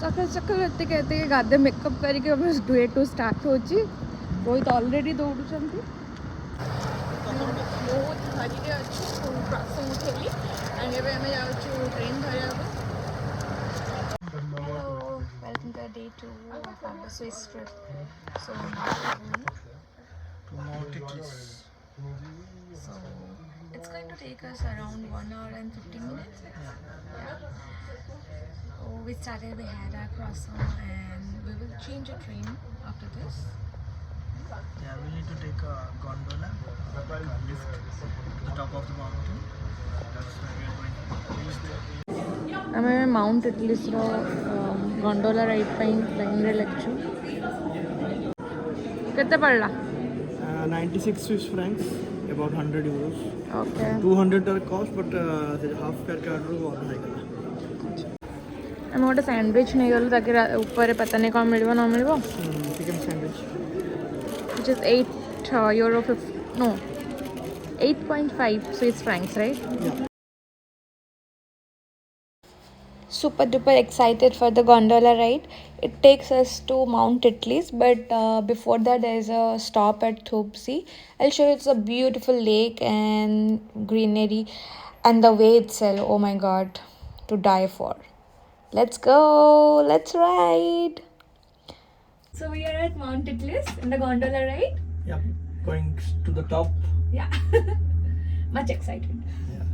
सकाल सकाल एते कहते गाधे मेकअप करके डे टू स्टार्ट होची रोहित ऑलरेडी दौड़ुचंती बहुत भारी रे अछि क्रॉसिंग उठेली एंड एबे हमें जाउछु ट्रेन धरिया को hello welcome to day 2 of our Swiss trip so now to Montetlis. So it's going to take us around 1 hour and 15 minutes. Yeah. So we started, we had our croissant and we will change a train after this. Yeah, we need to take a gondola, like a lift to the top of the mountain. That's where we are going to reach there. ଆମେ mount ଏଟଲିସ୍ର ଗଣ୍ଡୋଲା ride ପାଇଁ ଟ୍ରେନ୍ରେ ଲେଖୁଛୁ କେତେ ପଡ଼ିଲା 96 Swiss francs, about 100 euros. Okay 200 are cost, but half fare card ରୁ ଅଧା ହେଇଗଲା. ଆମେ ଗୋଟେ ସ୍ୟାଣ୍ଡୱିଚ୍ ନେଇଗଲୁ ତାକି ଉପରେ ପତା ନାହିଁ କ'ଣ ମିଳିବ ନ ମିଳିବ Chicken sandwich. which is 8 euro 50 no 8.5 Swiss francs, right? Yeah. Super duper excited for the gondola ride. It takes us to Mount Titlis, but before that there is a stop at Thubsi. I'll show you, it's a beautiful lake and greenery and the way itself, oh my god, to die for. Let's go, let's ride. So we are at Mount Titlis in the gondola ride. Yeah, going to the top. Yeah. Much excited. Yeah.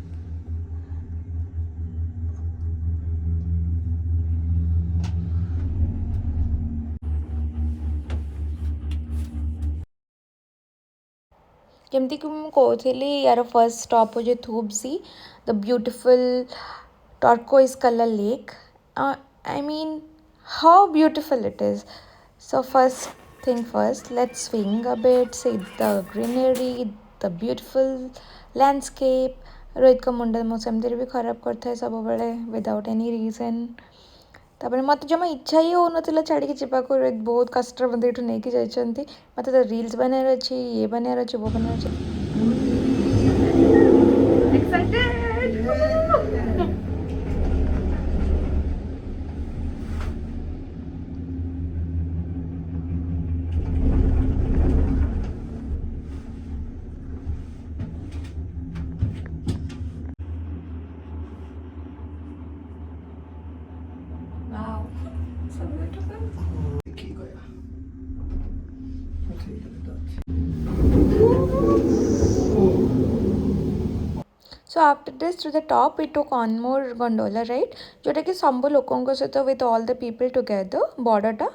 ଯେମିତି କି ମୁଁ କହୁଥିଲି ୟାର first stop ହେଉଛି ଥୁବସି the beautiful turquoise colour lake I mean how beautiful it is. So first thing first, let's swing a bit, see the greenery, the beautiful landscape. Rohit का मुंडा मो सेमती भी खराब करता है सब बेले विदाउट एनी रीजन तापर मत जमा इच्छा ही होनथिला छाड़ी जावाक रोहित बहुत कष्ट मत ये नहीं जाइछंती मत तो रील्स बनार अच्छी ये बनार अच्छे वो बनार अच्छे excited So after this to the top we took one more gondola ride जोटा कि सब लोगों सहित with all the people together border टा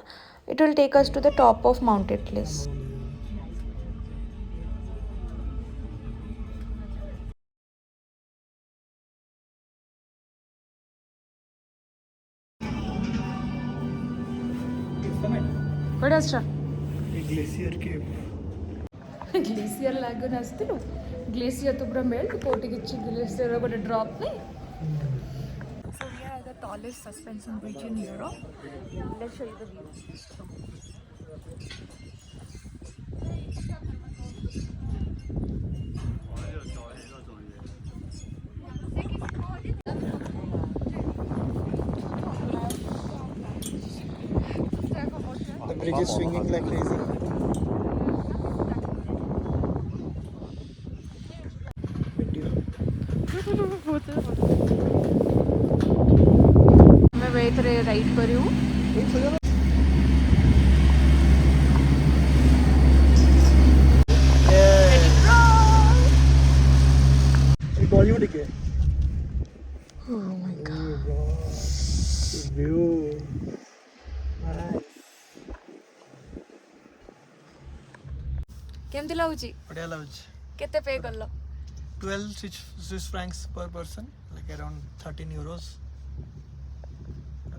it will take us to the top of Mount Atlas. What is that? Glacier cave. Glacier लागन आसलु glacier तो पूरा melt कोटी किछि ग्लेसियर गोटे ड्रॉप नहीं So we are at the tallest suspension bridge in Europe. Let's show you the view. The bridge is swinging like crazy. मैं wait रे ride करियो बॉलीवुड के Oh my god. View nice केमती लागुची बढ़िया लाଗୁଛି केते पे करलो 12 Swiss francs per person, like around 13 euros.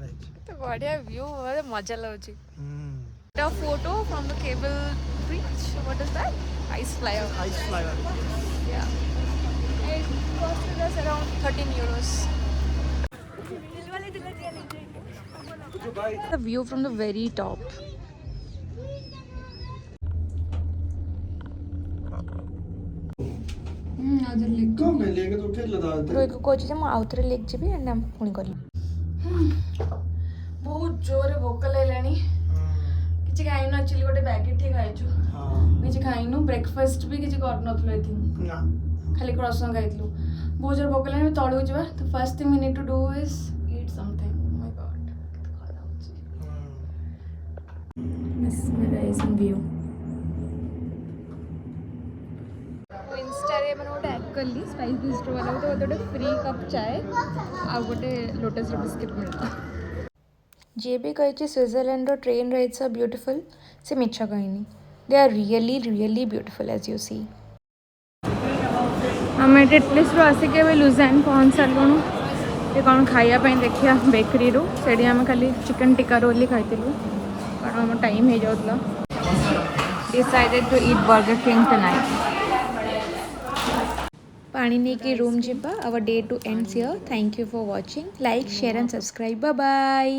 Right. तो बढ़िया व्यू है मजा लागुची Hmm. A photo from the cable bridge. What is that? Ice flyover. Ice flyover. Yeah. It costed us around 13 euros. The view from the very top. मैं लेके तो उठे लगा रोहित को कोच जे मु आउथरे लेक जीबी एंड हम पुणी करली ବହୁତ ଜୋରରେ ଭୋକ ଲାଗିଲାଣି କିଛି ଖାଇନୁ ଆକ୍ଚୁଆଲି ଗୋଟେ ପ୍ୟାକେଟ୍ ହିଁ ଖାଇଛୁ କିଛି ଖାଇନୁ ବ୍ରେକଫାଷ୍ଟ ବି କିଛି କରିନଥିଲୁ ଏଠି ଖାଲି କ୍ରସନ୍ ଖାଇଥିଲୁ ବହୁତ ଜୋର ଭୋକ ଲାଗିଲାଣି ତଳକୁ ଯିବା ତ first thing we need to do is eat something oh my God କେତେ ଖରା ହଉଛି mesmerizing view ମୁଁ ଇନଷ୍ଟାରେ ମାନେ ଗୋଟେ ଆଡ୍ କଲି ସ୍ପାଇସ୍ ବିଷ୍ଟ୍ରୋ ବାଲାକୁ ତ ଗୋଟେ ଫ୍ରି କପ୍ ଚାଏ ଆଉ ଗୋଟେ ଲୋଟସ୍ର ବିସ୍କିଟ୍ ମିଳିଲା ଯିଏ ବି କହିଛି ସ୍ୱିଜରଲ୍ୟାଣ୍ଡର ଟ୍ରେନ୍ ରାଇଡ୍ସ ଆର୍ ବ୍ୟୁଟିଫୁଲ୍ ସେ ମିଛ କହିନି they are really really beautiful as you see ଆମେ ଏଠି ଇଟଲିସ୍ରୁ ଆସିକି ଏବେ ଲୁଜାନ୍ ପହଞ୍ଚି ସାରିଲୁଣୁ ଟିକେ କ'ଣ ଖାଇବା ପାଇଁ ଦେଖିବା ବେକରୀରୁ ସେଠି ଆମେ ଖାଲି ଚିକେନ୍ ଟିକା ରୋଲ୍ ଖାଇଥିଲୁ କାରଣ ଆମ ଟାଇମ୍ ହେଇଯାଉଥିଲା decided to eat Burger King tonight ପାଣି ନେଇକି ରୁମ୍ ଯିବା our day two ends here thank you for watching like share and subscribe bye bye